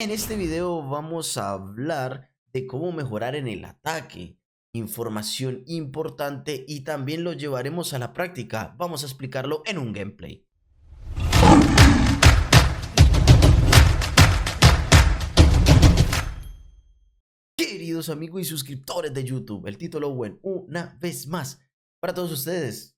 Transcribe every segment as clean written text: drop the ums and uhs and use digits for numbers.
En este video vamos a hablar de cómo mejorar en el ataque, información importante y también lo llevaremos a la práctica. Vamos a explicarlo en un gameplay. Queridos amigos y suscriptores de YouTube, el título bueno, una vez más para todos ustedes.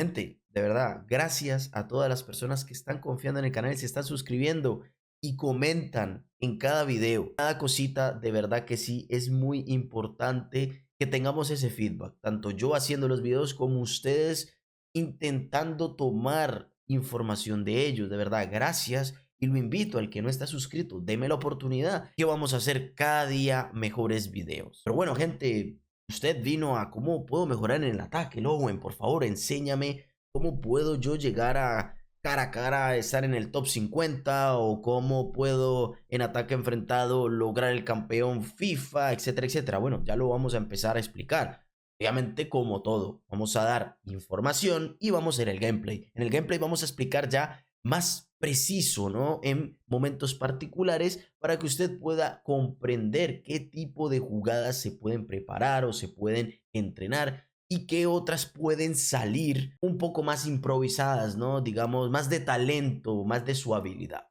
Gente, de verdad, gracias a todas las personas que están confiando en el canal, se están suscribiendo y comentan en cada video. Cada cosita, de verdad que sí, es muy importante que tengamos ese feedback. Tanto yo haciendo los videos como ustedes intentando tomar información de ellos. De verdad, gracias. Y lo invito al que no está suscrito, deme la oportunidad que vamos a hacer cada día mejores videos. Pero bueno, gente, usted vino a cómo puedo mejorar en el ataque. Lowen, por favor, enséñame cómo puedo yo llegar a cara a estar en el top 50 o cómo puedo en ataque enfrentado lograr el campeón FIFA, etcétera, etcétera. Bueno, ya lo vamos a empezar a explicar. Obviamente, como todo, vamos a dar información y vamos a hacer el gameplay. En el gameplay vamos a explicar ya más preciso, ¿no? En momentos particulares para que usted pueda comprender qué tipo de jugadas se pueden preparar o se pueden entrenar y qué otras pueden salir un poco más improvisadas, ¿no? Digamos, más de talento, más de su habilidad.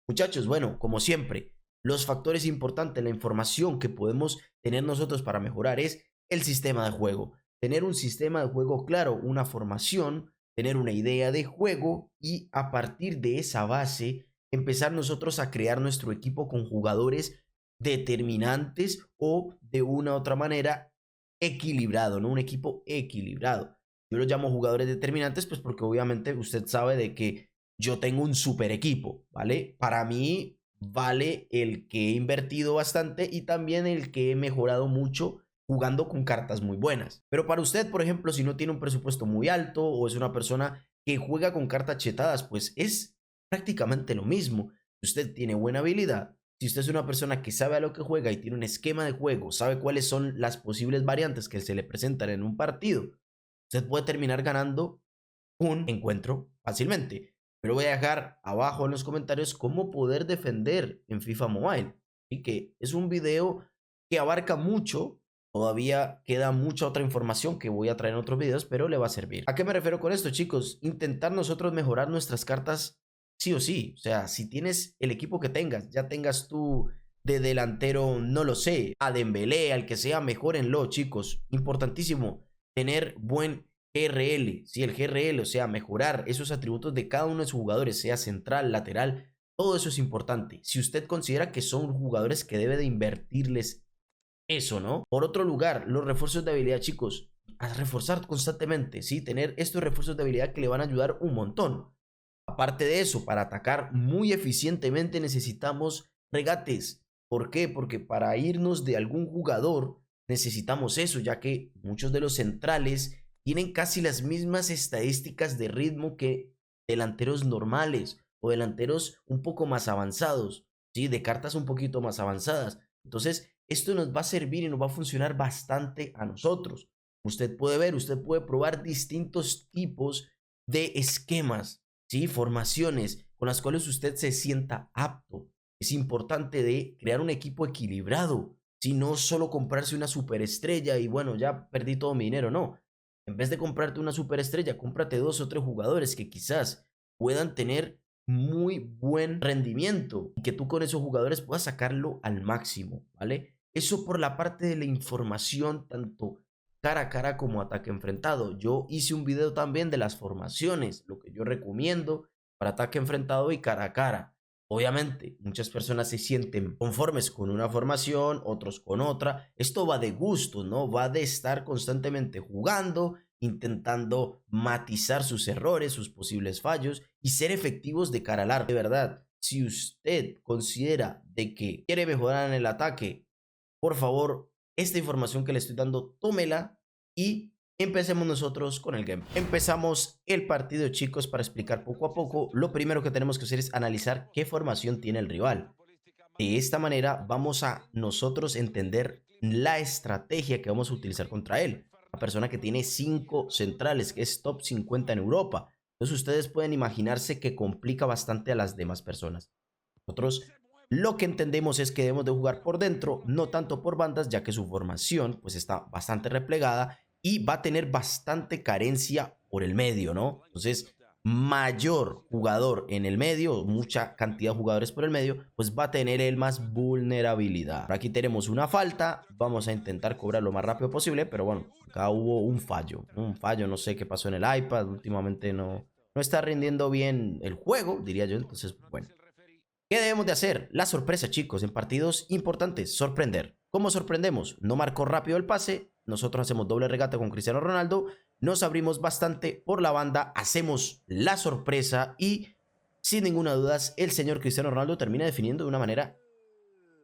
Muchachos, bueno, como siempre, los factores importantes, la información que podemos tener nosotros para mejorar es el sistema de juego. Tener un sistema de juego claro, una formación, tener una idea de juego y a partir de esa base empezar nosotros a crear nuestro equipo con jugadores determinantes o de una u otra manera equilibrado, ¿no? Un equipo equilibrado. Yo lo llamo jugadores determinantes pues porque obviamente usted sabe de que yo tengo un super equipo, ¿vale? Para mí vale el que he invertido bastante y también el que he mejorado mucho jugando con cartas muy buenas. Pero para usted, por ejemplo, si no tiene un presupuesto muy alto o es una persona que juega con cartas chetadas, pues es prácticamente lo mismo. Si usted tiene buena habilidad, si usted es una persona que sabe a lo que juega y tiene un esquema de juego, sabe cuáles son las posibles variantes que se le presentan en un partido, usted puede terminar ganando un encuentro fácilmente. Pero voy a dejar abajo en los comentarios cómo poder defender en FIFA Mobile. Y que es un video que abarca mucho. Todavía queda mucha otra información que voy a traer en otros videos, pero le va a servir. ¿A qué me refiero con esto, chicos? Intentar nosotros mejorar nuestras cartas sí o sí. O sea, si tienes el equipo que tengas, ya tengas tú de delantero, no lo sé, a Dembélé, al que sea, mejórenlo, chicos. Importantísimo tener buen GRL, sí, el GRL, o sea, mejorar esos atributos de cada uno de sus jugadores, sea central, lateral, todo eso es importante. Si usted considera que son jugadores que debe de invertirles eso, ¿no? Por otro lugar, los refuerzos de habilidad, chicos, a reforzar constantemente, ¿sí? Tener estos refuerzos de habilidad que le van a ayudar un montón. Aparte de eso, para atacar muy eficientemente necesitamos regates. ¿Por qué? Porque para irnos de algún jugador necesitamos eso, ya que muchos de los centrales tienen casi las mismas estadísticas de ritmo que delanteros normales o delanteros un poco más avanzados, ¿sí? De cartas un poquito más avanzadas. Entonces, esto nos va a servir y nos va a funcionar bastante a nosotros. Usted puede ver, usted puede probar distintos tipos de esquemas, ¿sí? Formaciones con las cuales usted se sienta apto. Es importante de crear un equipo equilibrado, si no solo comprarse una superestrella y bueno, ya perdí todo mi dinero, no. En vez de comprarte una superestrella, cómprate 2 o 3 jugadores que quizás puedan tener muy buen rendimiento y que tú con esos jugadores puedas sacarlo al máximo, ¿vale? Eso por la parte de la información, tanto cara a cara como ataque enfrentado. Yo hice un video también de las formaciones, lo que yo recomiendo para ataque enfrentado y cara a cara. Obviamente, muchas personas se sienten conformes con una formación, otros con otra. Esto va de gusto, ¿no? Va de estar constantemente jugando, intentando matizar sus errores, sus posibles fallos y ser efectivos de cara al arco. De verdad, si usted considera de que quiere mejorar en el ataque, por favor, esta información que le estoy dando, tómela y empecemos nosotros con el game. Empezamos el partido, chicos, para explicar poco a poco. Lo primero que tenemos que hacer es analizar qué formación tiene el rival. De esta manera vamos a nosotros entender la estrategia que vamos a utilizar contra él. Una persona que tiene 5 centrales, que es top 50 en Europa. Entonces ustedes pueden imaginarse que complica bastante a las demás personas. Nosotros Lo que entendemos es que debemos de jugar por dentro, no tanto por bandas, ya que su formación pues está bastante replegada y va a tener bastante carencia por el medio, ¿no? Entonces, mayor jugador en el medio, mucha cantidad de jugadores por el medio, pues va a tener él más vulnerabilidad. Aquí tenemos una falta, vamos a intentar cobrar lo más rápido posible, pero bueno, acá hubo un fallo, no sé qué pasó en el iPad, últimamente no está rindiendo bien el juego, diría yo, entonces, bueno. ¿Qué debemos de hacer? La sorpresa, chicos, en partidos importantes, sorprender. ¿Cómo sorprendemos? No marcó rápido el pase, nosotros hacemos doble regate con Cristiano Ronaldo, nos abrimos bastante por la banda, hacemos la sorpresa y sin ninguna duda el señor Cristiano Ronaldo termina definiendo de una manera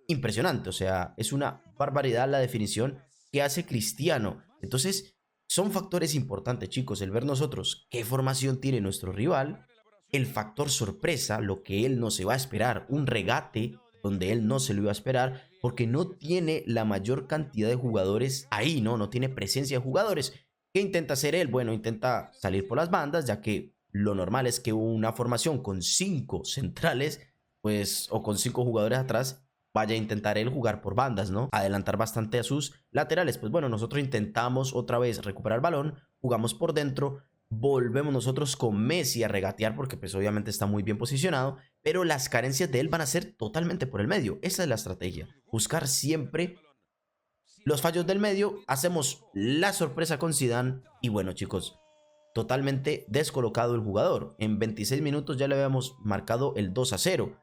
impresionante. O sea, es una barbaridad la definición que hace Cristiano. Entonces, son factores importantes, chicos, el ver nosotros qué formación tiene nuestro rival, el factor sorpresa, lo que él no se va a esperar, un regate donde él no se lo iba a esperar, porque no tiene la mayor cantidad de jugadores ahí, ¿no? No tiene presencia de jugadores. ¿Qué intenta hacer él? Bueno, intenta salir por las bandas, ya que lo normal es que una formación con 5 centrales, pues, o con 5 jugadores atrás, vaya a intentar él jugar por bandas, ¿no? Adelantar bastante a sus laterales. Pues bueno, nosotros intentamos otra vez recuperar el balón, jugamos por dentro, volvemos nosotros con Messi a regatear porque pues obviamente está muy bien posicionado, pero las carencias de él van a ser totalmente por el medio. Esa es la estrategia, buscar siempre los fallos del medio, hacemos la sorpresa con Zidane y bueno, chicos, totalmente descolocado el jugador. En 26 minutos ya le habíamos marcado el 2-0.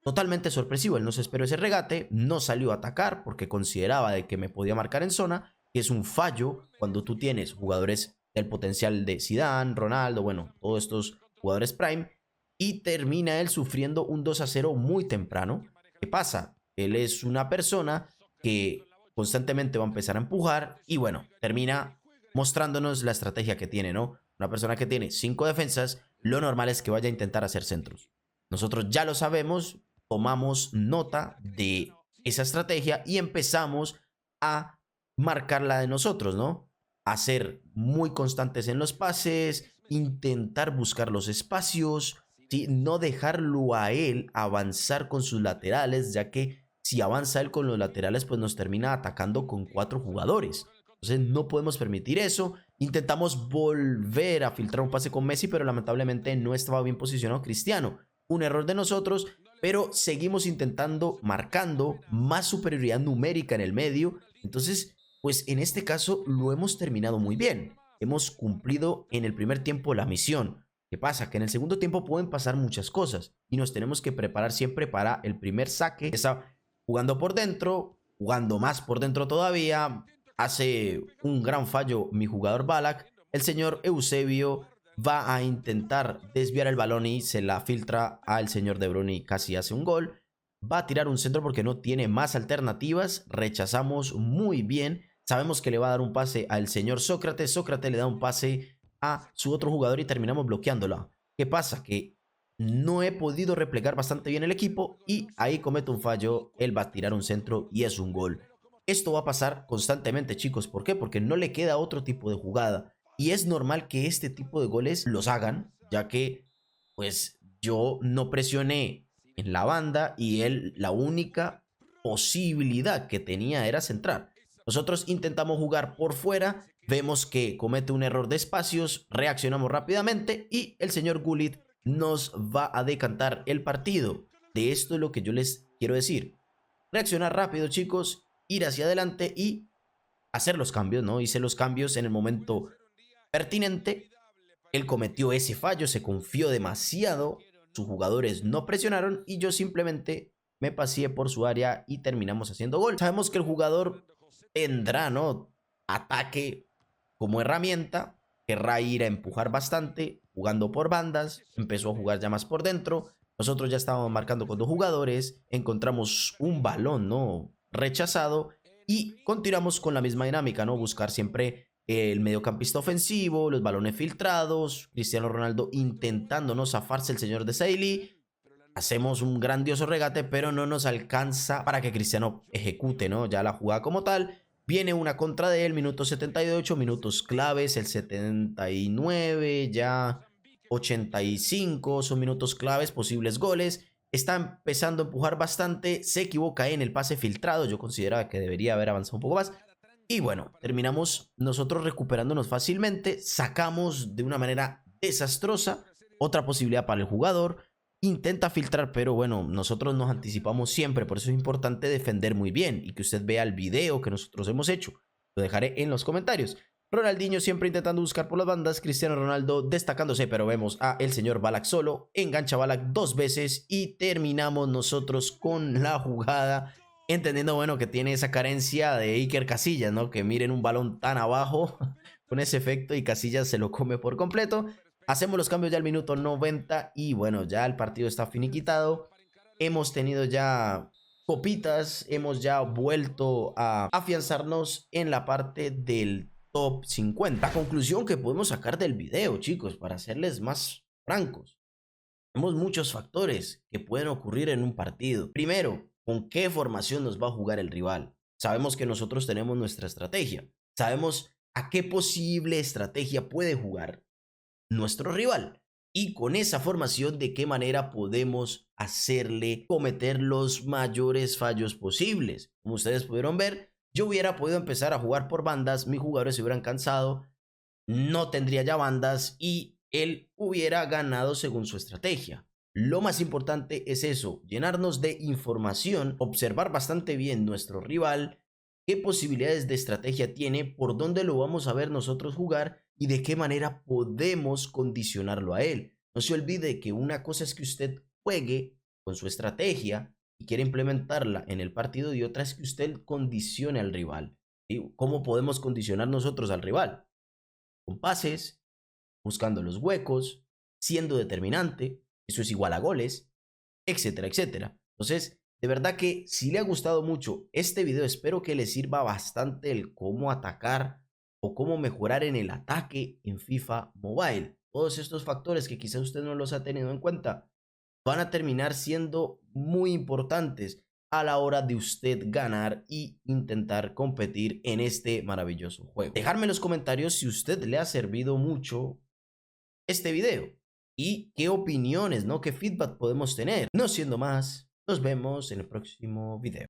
Totalmente sorpresivo, él no se esperó ese regate, no salió a atacar porque consideraba de que me podía marcar en zona, que es un fallo cuando tú tienes jugadores del potencial de Zidane, Ronaldo, bueno, todos estos jugadores prime, y termina él sufriendo un 2-0 muy temprano. ¿Qué pasa? Él es una persona que constantemente va a empezar a empujar y bueno, termina mostrándonos la estrategia que tiene, ¿no? Una persona que tiene 5 defensas, lo normal es que vaya a intentar hacer centros. Nosotros ya lo sabemos, tomamos nota de esa estrategia y empezamos a marcarla de nosotros, ¿no? A ser muy constantes en los pases, intentar buscar los espacios, ¿sí? No dejarlo a él avanzar con sus laterales, ya que si avanza él con los laterales, pues nos termina atacando con 4 jugadores. Entonces no podemos permitir eso. Intentamos volver a filtrar un pase con Messi, pero lamentablemente no estaba bien posicionado Cristiano. Un error de nosotros, pero seguimos intentando, marcando más superioridad numérica en el medio. Entonces, pues en este caso lo hemos terminado muy bien. Hemos cumplido en el primer tiempo la misión. ¿Qué pasa? Que en el segundo tiempo pueden pasar muchas cosas y nos tenemos que preparar siempre para el primer saque. Está jugando por dentro, jugando más por dentro todavía. Hace un gran fallo mi jugador Ballack. El señor Eusebio va a intentar desviar el balón y se la filtra al señor De Bruyne y casi hace un gol. Va a tirar un centro porque no tiene más alternativas. Rechazamos muy bien. Sabemos que le va a dar un pase al señor Sócrates. Sócrates le da un pase a su otro jugador y terminamos bloqueándola. ¿Qué pasa? Que no he podido replegar bastante bien el equipo y ahí cometo un fallo. Él va a tirar un centro y es un gol. Esto va a pasar constantemente, chicos. ¿Por qué? Porque no le queda otro tipo de jugada. Y es normal que este tipo de goles los hagan, ya que pues yo no presioné en la banda y él la única posibilidad que tenía era centrar. Nosotros intentamos jugar por fuera, vemos que comete un error de espacios, reaccionamos rápidamente y el señor Gullit nos va a decantar el partido. De esto es lo que yo les quiero decir. Reaccionar rápido, chicos, ir hacia adelante y hacer los cambios, ¿no? Hice los cambios en el momento pertinente. Él cometió ese fallo, se confió demasiado, sus jugadores no presionaron y yo simplemente me paseé por su área y terminamos haciendo gol. Sabemos que el jugador tendrá, ¿no? Ataque como herramienta, querrá ir a empujar bastante, jugando por bandas, empezó a jugar ya más por dentro. Nosotros ya estábamos marcando con 2 jugadores, encontramos un balón, ¿no? Rechazado y continuamos con la misma dinámica, ¿no? Buscar siempre el mediocampista ofensivo, los balones filtrados, Cristiano Ronaldo intentando no zafarse el señor de Sailly. Hacemos un grandioso regate, pero no nos alcanza para que Cristiano ejecute, ¿no? Ya la jugada como tal. Viene una contra de él, minuto 78, minutos claves, el 79, ya 85, son minutos claves, posibles goles. está empezando a empujar bastante, se equivoca en el pase filtrado, yo consideraba que debería haber avanzado un poco más. Y bueno, terminamos nosotros recuperándonos fácilmente, sacamos de una manera desastrosa otra posibilidad para el jugador, intenta filtrar, pero bueno, nosotros nos anticipamos siempre, por eso es importante defender muy bien y que usted vea el video que nosotros hemos hecho. Lo dejaré en los comentarios. Ronaldinho siempre intentando buscar por las bandas, Cristiano Ronaldo destacándose, pero vemos a el señor Ballack solo, engancha a Ballack 2 veces y terminamos nosotros con la jugada, entendiendo, bueno, que tiene esa carencia de Iker Casillas, ¿no? Que miren un balón tan abajo con ese efecto y Casillas se lo come por completo. Hacemos los cambios ya al minuto 90 y bueno, ya el partido está finiquitado. Hemos tenido ya copitas, hemos ya vuelto a afianzarnos en la parte del top 50. La conclusión que podemos sacar del video, chicos, para serles más francos. Tenemos muchos factores que pueden ocurrir en un partido. Primero, ¿con qué formación nos va a jugar el rival? Sabemos que nosotros tenemos nuestra estrategia. Sabemos a qué posible estrategia puede jugar nuestro rival. Y con esa formación, ¿de qué manera podemos hacerle cometer los mayores fallos posibles? Como ustedes pudieron ver, yo hubiera podido empezar a jugar por bandas, mis jugadores se hubieran cansado, no tendría ya bandas y él hubiera ganado según su estrategia. Lo más importante es eso, llenarnos de información, observar bastante bien nuestro rival, qué posibilidades de estrategia tiene, por dónde lo vamos a ver nosotros jugar y de qué manera podemos condicionarlo a él. No se olvide que una cosa es que usted juegue con su estrategia y quiere implementarla en el partido y otra es que usted condicione al rival. ¿Sí? ¿Cómo podemos condicionar nosotros al rival? Con pases, buscando los huecos, siendo determinante, eso es igual a goles, etcétera, etcétera. Entonces, de verdad que si le ha gustado mucho este video, espero que le sirva bastante el cómo atacar o cómo mejorar en el ataque en FIFA Mobile. Todos estos factores que quizás usted no los ha tenido en cuenta van a terminar siendo muy importantes a la hora de usted ganar y intentar competir en este maravilloso juego. Dejarme en los comentarios si a usted le ha servido mucho este video y qué opiniones, ¿no? ¿Qué feedback podemos tener? No siendo más, nos vemos en el próximo video.